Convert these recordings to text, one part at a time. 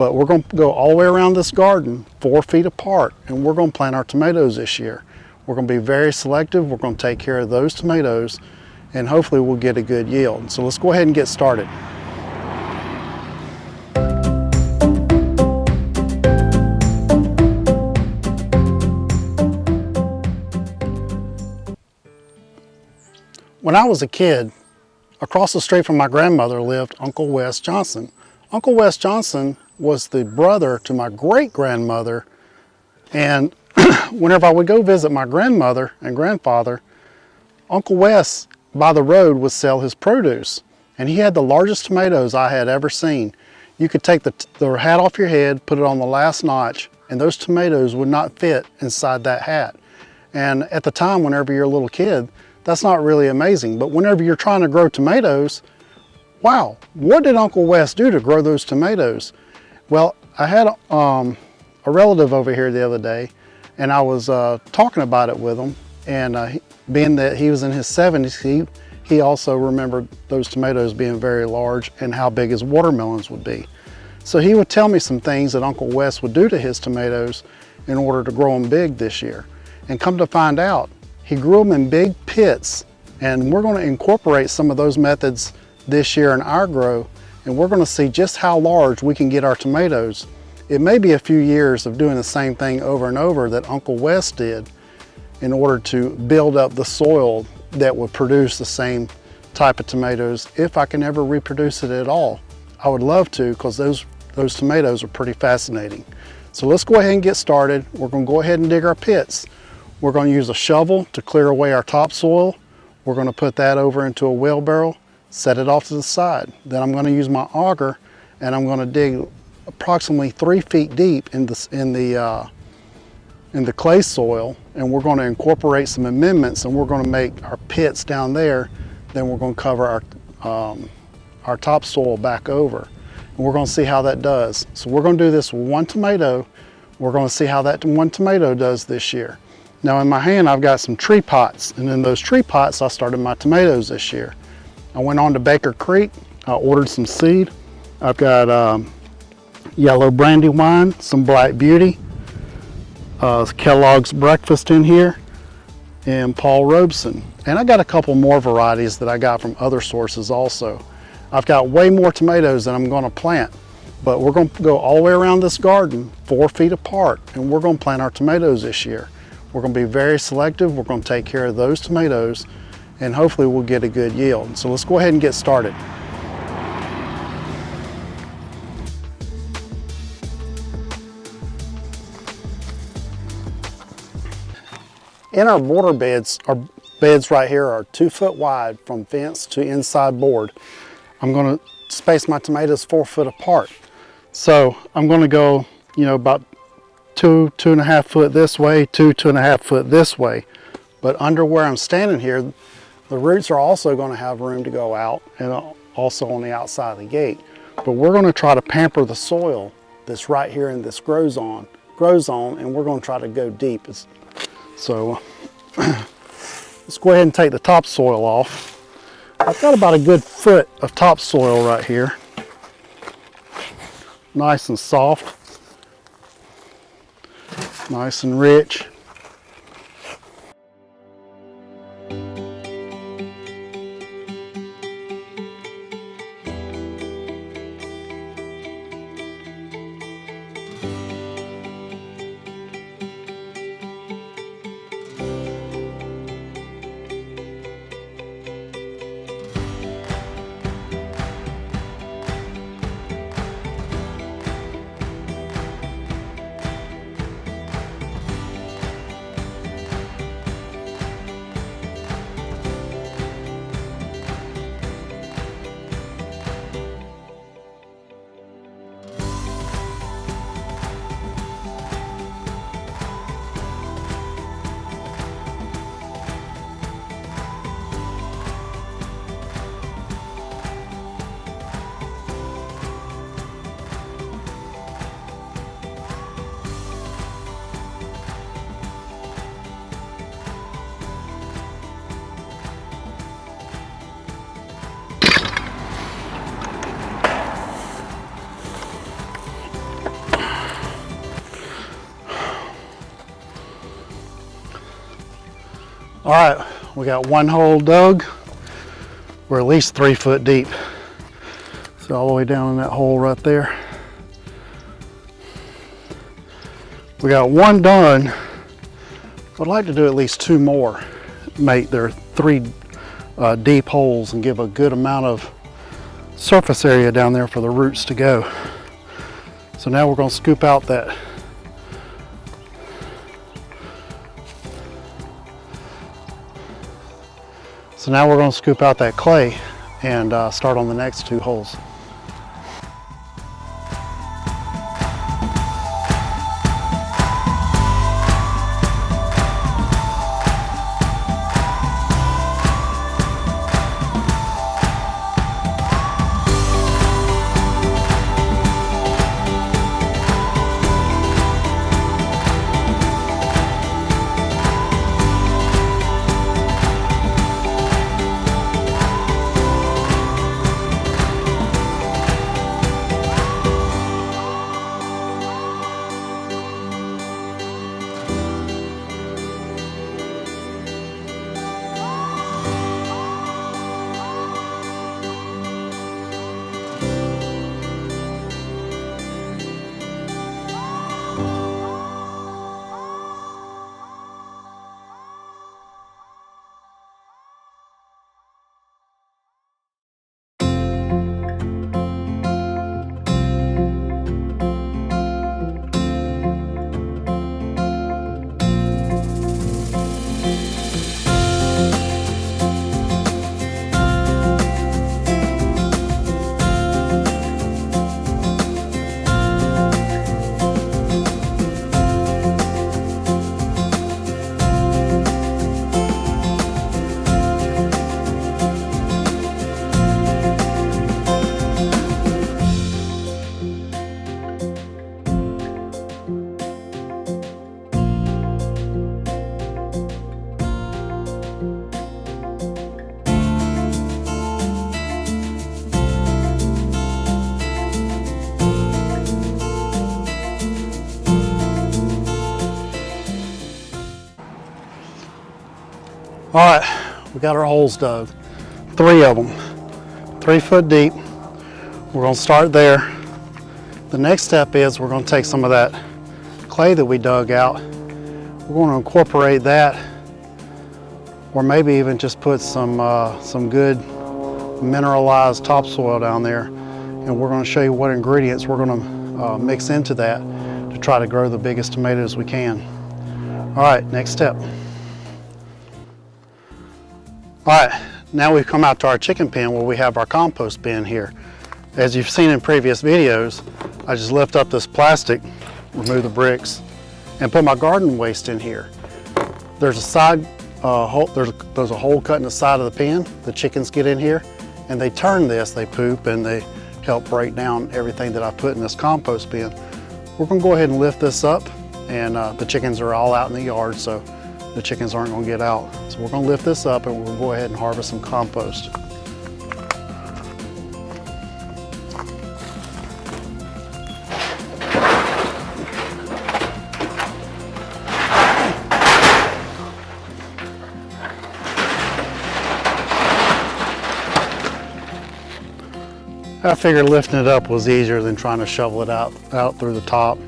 But we're going to go all the way around this garden 4 feet apart, and we're going to plant our tomatoes this year. We're going to be very selective. We're going to take care of those tomatoes, and hopefully we'll get a good yield. So let's go ahead and get started. When I was a kid, across the street from my grandmother lived Uncle Wes Johnson. Uncle Wes Johnson was the brother to my great-grandmother, and whenever I would go visit my grandmother and grandfather, Uncle Wes by the road would sell his produce, and he had the largest tomatoes I had ever seen. You could take the hat off your head, put it on the last notch, and those tomatoes would not fit inside that hat. And at the time, whenever you're a little kid, that's not really amazing. But whenever you're trying to grow tomatoes, wow, what did Uncle Wes do to grow those tomatoes? Well, I had a relative over here the other day, and I was talking about it with him, and being that he was in his 70s, he also remembered those tomatoes being very large and how big his watermelons would be. So he would tell me some things that Uncle Wes would do to his tomatoes in order to grow them big this year. And come to find out, he grew them in big pits, and we're going to incorporate some of those methods this year in our grow, and we're going to see just how large we can get our tomatoes. It may be a few years of doing the same thing over and over that Uncle Wes did in order to build up the soil that would produce the same type of tomatoes, if I can ever reproduce it at all. I would love to, because those tomatoes are pretty fascinating. So let's go ahead and get started. We're going to go ahead and dig our pits. We're going to use a shovel to clear away our topsoil. We're going to put that over into a wheelbarrow, set it off to the side. Then I'm going to use my auger, and I'm going to dig approximately 3 feet deep in the clay soil, and we're going to incorporate some amendments, and we're going to make our pits down there. Then we're going to cover our topsoil back over, and we're going to see how that does. So we're going to do this with one tomato. We're going to see how that one tomato does this year. Now in my hand I've got some tree pots, and in those tree pots I started my tomatoes this year. I went on to Baker Creek, I ordered some seed. I've got yellow brandywine, some Black Beauty, Kellogg's Breakfast in here, and Paul Robeson. And I got a couple more varieties that I got from other sources also. I've got way more tomatoes than I'm going to plant, but we're going to go all the way around this garden 4 feet apart, and we're going to plant our tomatoes this year. We're going to be very selective. We're going to take care of those tomatoes, and hopefully we'll get a good yield. So let's go ahead and get started. In our border beds, our beds right here are 2 foot wide from fence to inside board. I'm going to space my tomatoes 4 foot apart. So I'm going to go, about 2.5 foot this way, 2.5 foot this way. But under where I'm standing here, the roots are also going to have room to go out, and also on the outside of the gate. But we're going to try to pamper the soil that's right here in this grow zone, and we're going to try to go deep. So let's go ahead and take the topsoil off. I've got about a good foot of topsoil right here. Nice and soft. Nice and rich. All right, we got one hole dug. We're at least 3 foot deep. So all the way down in that hole right there. We got one done. I'd like to do at least 2 more. Make there 3 deep holes and give a good amount of surface area down there for the roots to go. So now we're going to scoop out that clay and start on the next 2 holes. All right, we got our holes dug, 3 of them, 3 foot deep. We're going to start there. The next step is we're going to take some of that clay that we dug out. We're going to incorporate that, or maybe even just put some good mineralized topsoil down there. And we're going to show you what ingredients we're going to mix into that to try to grow the biggest tomatoes we can. All right, next step. All right, now we've come out to our chicken pen where we have our compost bin here. As you've seen in previous videos, I just lift up this plastic, remove the bricks, and put my garden waste in here. There's a side hole, there's a hole cut in the side of the pen. The chickens get in here and they turn this, they poop, and they help break down everything that I put in this compost bin. We're gonna go ahead and lift this up, and the chickens are all out in the yard, so the chickens aren't gonna get out. So we're gonna lift this up and we'll go ahead and harvest some compost. I figured lifting it up was easier than trying to shovel it out through the top.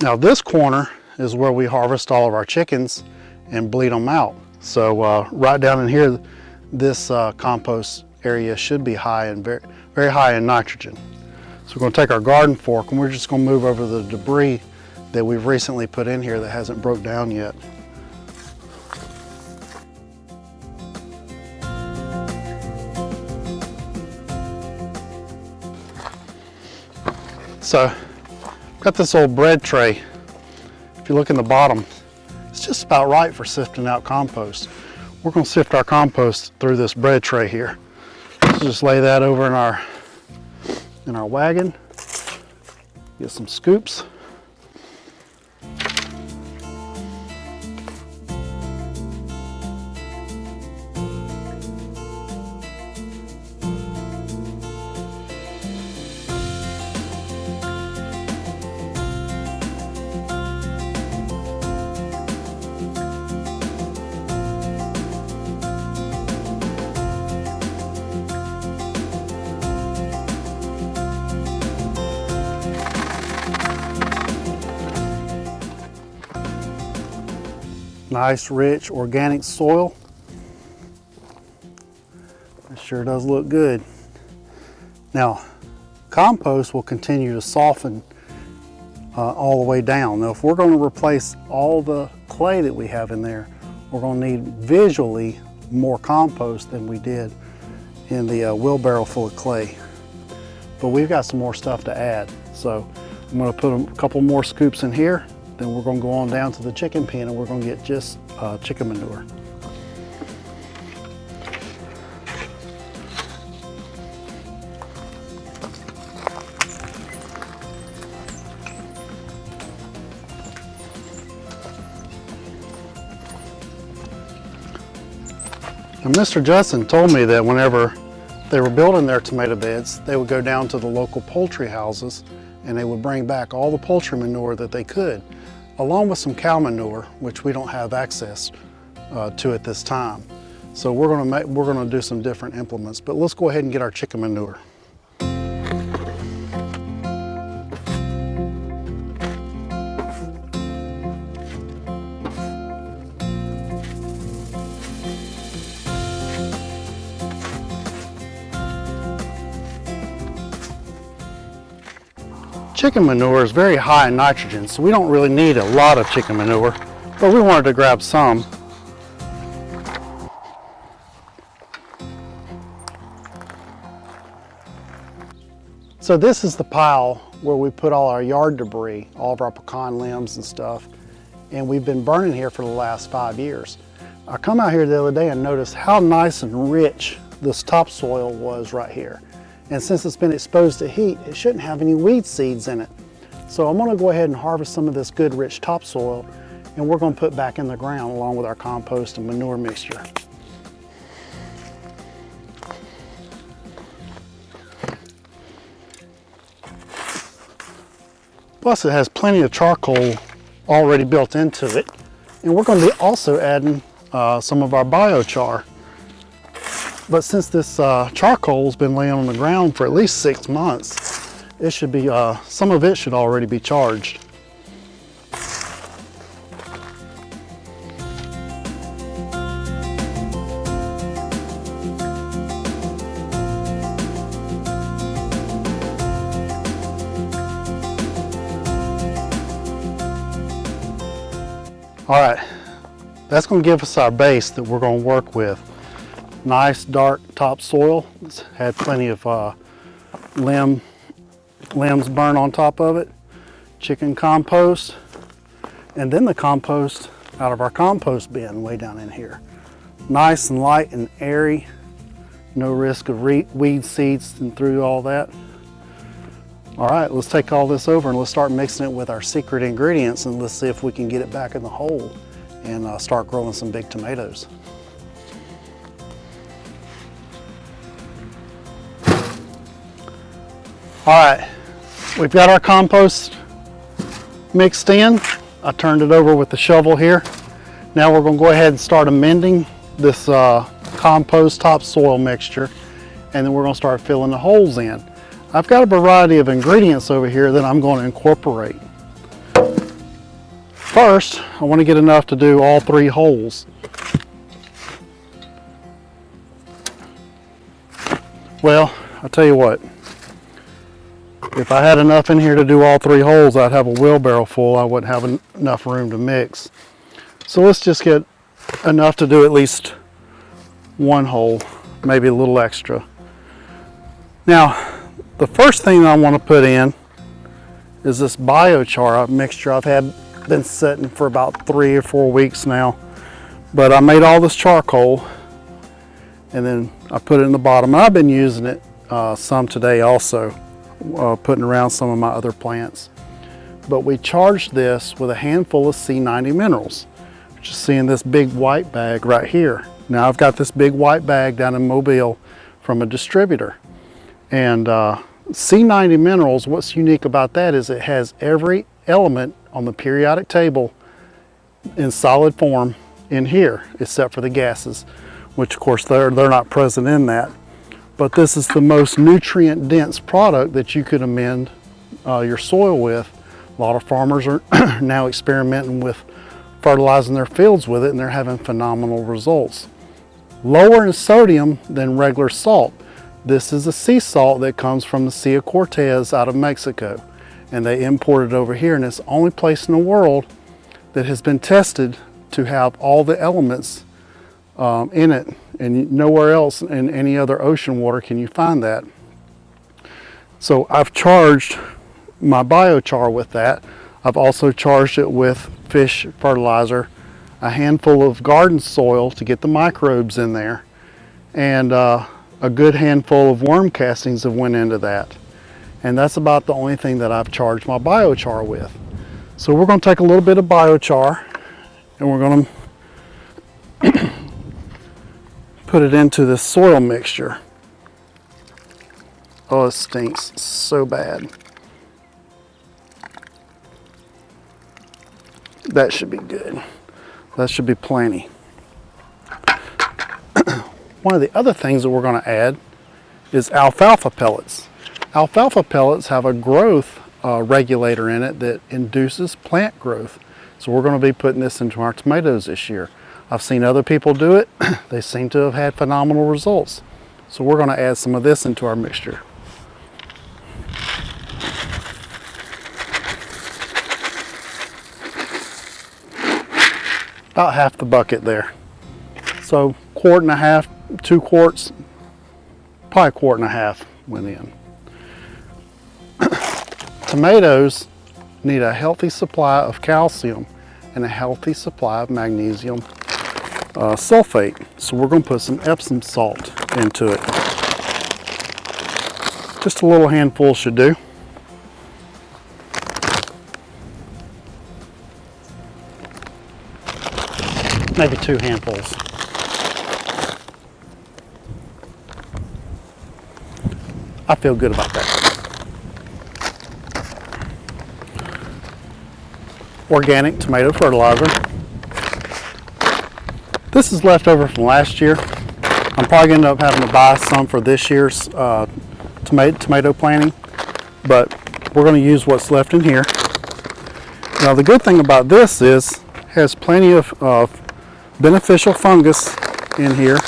Now this corner is where we harvest all of our chickens and bleed them out. So right down in here, this compost area should be high and very high in nitrogen. So we're going to take our garden fork and we're just going to move over the debris that we've recently put in here that hasn't broke down yet. So got this old bread tray. If you look in the bottom, it's just about right for sifting out compost. We're going to sift our compost through this bread tray here. So just lay that over in our wagon. Get some scoops. Nice, rich, organic soil. It sure does look good. Now, compost will continue to soften all the way down. Now, if we're going to replace all the clay that we have in there, we're going to need visually more compost than we did in the wheelbarrow full of clay. But we've got some more stuff to add. So I'm going to put a couple more scoops in here. Then we're going to go on down to the chicken pen and we're going to get just chicken manure. And Mr. Judson told me that whenever they were building their tomato beds, they would go down to the local poultry houses and they would bring back all the poultry manure that they could, along with some cow manure, which we don't have access to at this time. So we're gonna do some different implements, but let's go ahead and get our chicken manure. Chicken manure is very high in nitrogen, so we don't really need a lot of chicken manure, but we wanted to grab some. So this is the pile where we put all our yard debris, all of our pecan limbs and stuff, and we've been burning here for the last 5 years. I come out here the other day and noticed how nice and rich this topsoil was right here. And since it's been exposed to heat, it shouldn't have any weed seeds in it. So I'm gonna go ahead and harvest some of this good rich topsoil and we're gonna put back in the ground along with our compost and manure mixture. Plus it has plenty of charcoal already built into it. And we're gonna be also adding some of our biochar. But since this charcoal's been laying on the ground for at least 6 months, it should be, some of it should already be charged. All right, that's going to give us our base that we're going to work with. Nice dark topsoil. It's had plenty of limbs burn on top of it. Chicken compost, and then the compost out of our compost bin way down in here. Nice and light and airy. No risk of weed seeds and through all that. All right, let's take all this over and let's start mixing it with our secret ingredients and let's see if we can get it back in the hole and start growing some big tomatoes. All right, we've got our compost mixed in. I turned it over with the shovel here. Now we're gonna go ahead and start amending this compost topsoil mixture, and then we're gonna start filling the holes in. I've got a variety of ingredients over here that I'm going to incorporate. First, I want to get enough to do all 3 holes. Well, I'll tell you what, if I had enough in here to do all 3 holes, I'd have a wheelbarrow full. I wouldn't have enough room to mix. So let's just get enough to do at least 1 hole, maybe a little extra. Now, the first thing I want to put in is this biochar mixture. I've been sitting for about 3 or 4 weeks now, but I made all this charcoal and then I put it in the bottom. I've been using it some today also, putting around some of my other plants. But we charged this with a handful of C90 minerals, which is seeing this big white bag right here. Now I've got this big white bag down in Mobile from a distributor. And C90 minerals, what's unique about that is it has every element on the periodic table in solid form in here, except for the gases, which of course they're not present in that. But this is the most nutrient dense product that you could amend your soil with. A lot of farmers are now experimenting with fertilizing their fields with it, and they're having phenomenal results. Lower in sodium than regular salt. This is a sea salt that comes from the Sea of Cortez out of Mexico, and they import it over here, and it's the only place in the world that has been tested to have all the elements in it, and nowhere else in any other ocean water can you find that. So I've charged my biochar with that. I've also charged it with fish fertilizer, a handful of garden soil to get the microbes in there, and a good handful of worm castings have went into that. And that's about the only thing that I've charged my biochar with. So we're going to take a little bit of biochar and we're going to put it into this soil mixture. Oh, it stinks so bad. That should be good. That should be plenty. One of the other things that we're going to add is alfalfa pellets. Alfalfa pellets have a growth regulator in it that induces plant growth. So we're going to be putting this into our tomatoes this year. I've seen other people do it. They seem to have had phenomenal results. So we're going to add some of this into our mixture. About half the bucket there. So quart and a half, 2 quarts, probably a quart and a half went in. Tomatoes need a healthy supply of calcium and a healthy supply of magnesium sulfate. So we're going to put some Epsom salt into it. Just a little handful should do. Maybe 2 handfuls. I feel good about that. Organic tomato fertilizer. This is left over from last year. I'm probably going to end up having to buy some for this year's tomato planting, but we're going to use what's left in here. Now the good thing about this is it has plenty of beneficial fungus in here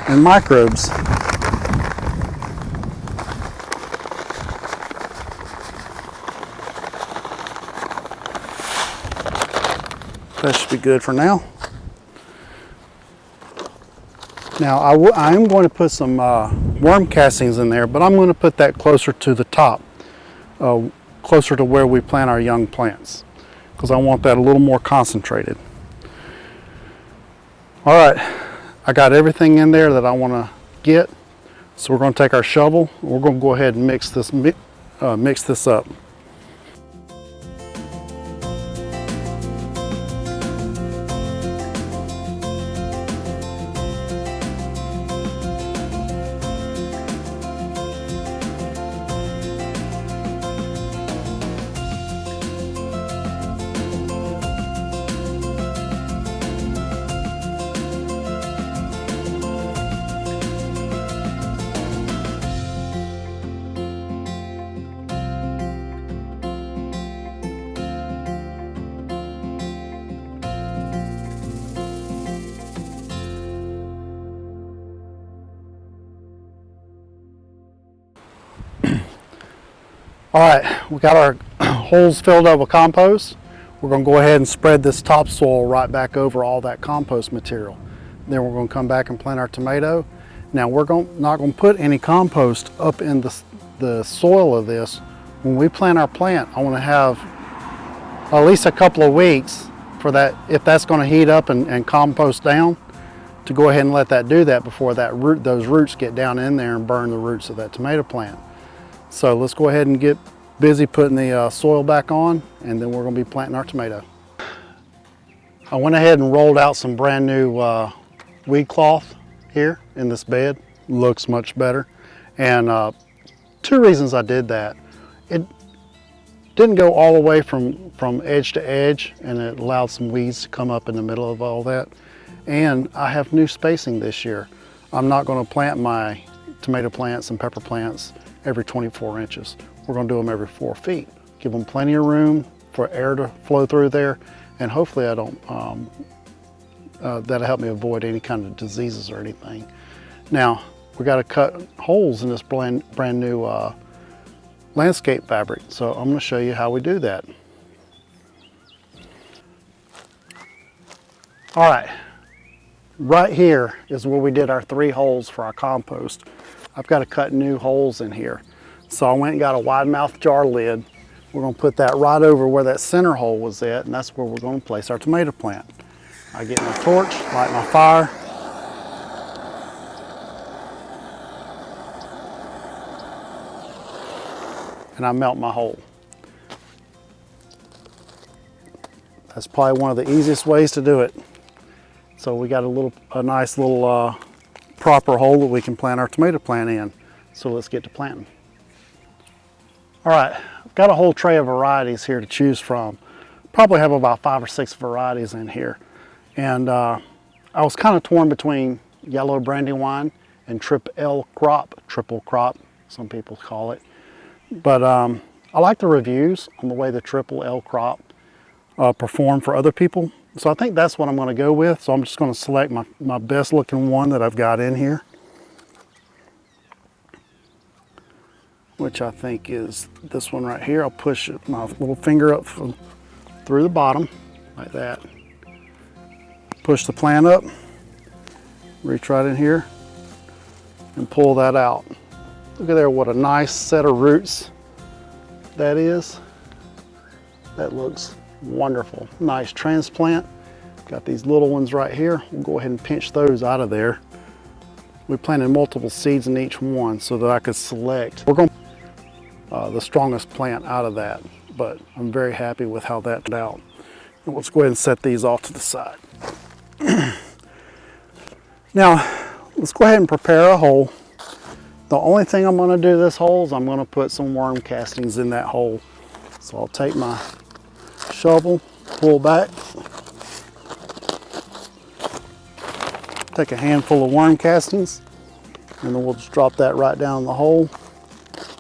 and microbes. That should be good for now. Now I am going to put some worm castings in there, but I'm going to put that closer to the top, closer to where we plant our young plants, because I want that a little more concentrated. All right, I got everything in there that I want to get, so we're going to take our shovel. We're going to go ahead and mix this up. All right, we got our holes filled up with compost. We're going to go ahead and spread this topsoil right back over all that compost material. Then we're going to come back and plant our tomato. Now we're not going to put any compost up in the soil of this. When we plant our plant, I want to have at least a couple of weeks for that, if that's going to heat up and compost down, to go ahead and let that do that before those roots get down in there and burn the roots of that tomato plant. So let's go ahead and get busy putting the soil back on, and then we're going to be planting our tomato. I went ahead and rolled out some brand new weed cloth here in this bed. Looks much better. And 2 reasons I did that. It didn't go all the way from edge to edge, and it allowed some weeds to come up in the middle of all that. And I have new spacing this year. I'm not going to plant my tomato plants and pepper plants every 24 inches. We're going to do them every 4 feet. Give them plenty of room for air to flow through there, and hopefully I don't, that'll help me avoid any kind of diseases or anything. Now, we got to cut holes in this brand new landscape fabric, so I'm going to show you how we do that. All right, right here is where we did our 3 holes for our compost. I've got to cut new holes in here. So I went and got a wide mouth jar lid. We're going to put that right over where that center hole was at, and that's where we're going to place our tomato plant. I get my torch, light my fire. And I melt my hole. That's probably one of the easiest ways to do it. So we got a nice little proper hole that we can plant our tomato plant in. So let's get to planting. All right, I've got a whole tray of varieties here to choose from. Probably have about 5 or 6 varieties in here. And I was kind of torn between yellow brandywine and triple crop, some people call it. But I like the reviews on the way the triple L crop perform for other people. So I think that's what I'm going to go with. So I'm just going to select my best looking one that I've got in here, which I think is this one right here. I'll push my little finger up through the bottom like that. Push the plant up, reach right in here and pull that out. Look at there, what a nice set of roots that is. That looks wonderful. Nice transplant. Got these little ones right here. We'll go ahead and pinch those out of there. We planted multiple seeds in each one so that I could select. We're going the strongest plant out of that, but I'm very happy with how that turned out. And let's go ahead and set these off to the side. Now, let's go ahead and prepare a hole. The only thing I'm going to do this hole is I'm going to put some worm castings in that hole. So I'll take my shovel, pull back, take a handful of worm castings, and then we'll just drop that right down the hole.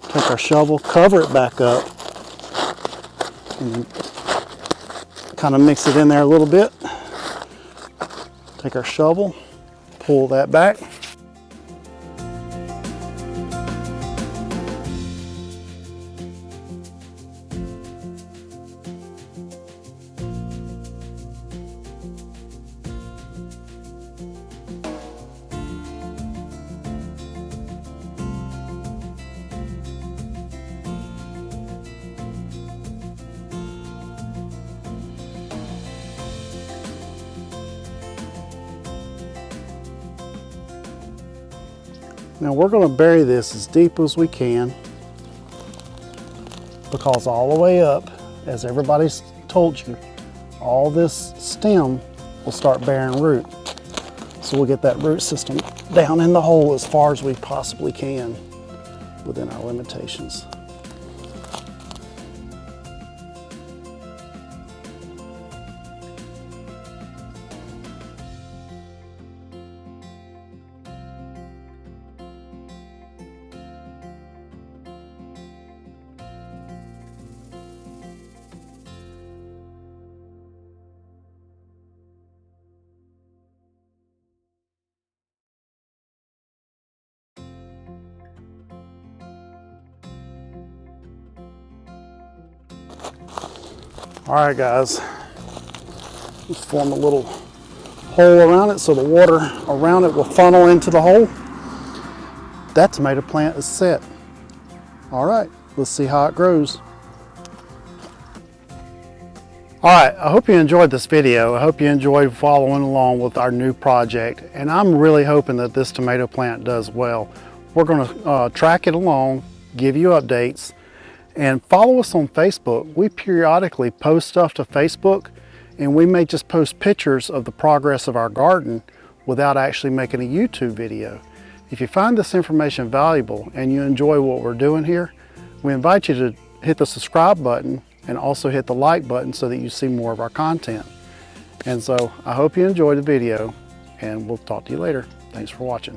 Take our shovel, cover it back up, and kind of mix it in there a little bit. Take our shovel, pull that back. Now we're going to bury this as deep as we can, because all the way up, as everybody's told you, all this stem will start bearing root. So we'll get that root system down in the hole as far as we possibly can within our limitations. All right, guys, let's form a little hole around it so the water around it will funnel into the hole. That tomato plant is set. All right, let's see how it grows. All right, I hope you enjoyed this video. I hope you enjoyed following along with our new project, and I'm really hoping that this tomato plant does well. We're gonna track it along, give you updates, and follow us on Facebook. We periodically post stuff to Facebook, and we may just post pictures of the progress of our garden without actually making a YouTube video. If you find this information valuable and you enjoy what we're doing here, we invite you to hit the subscribe button and also hit the like button so that you see more of our content. And so I hope you enjoyed the video, and we'll talk to you later. Thanks for watching.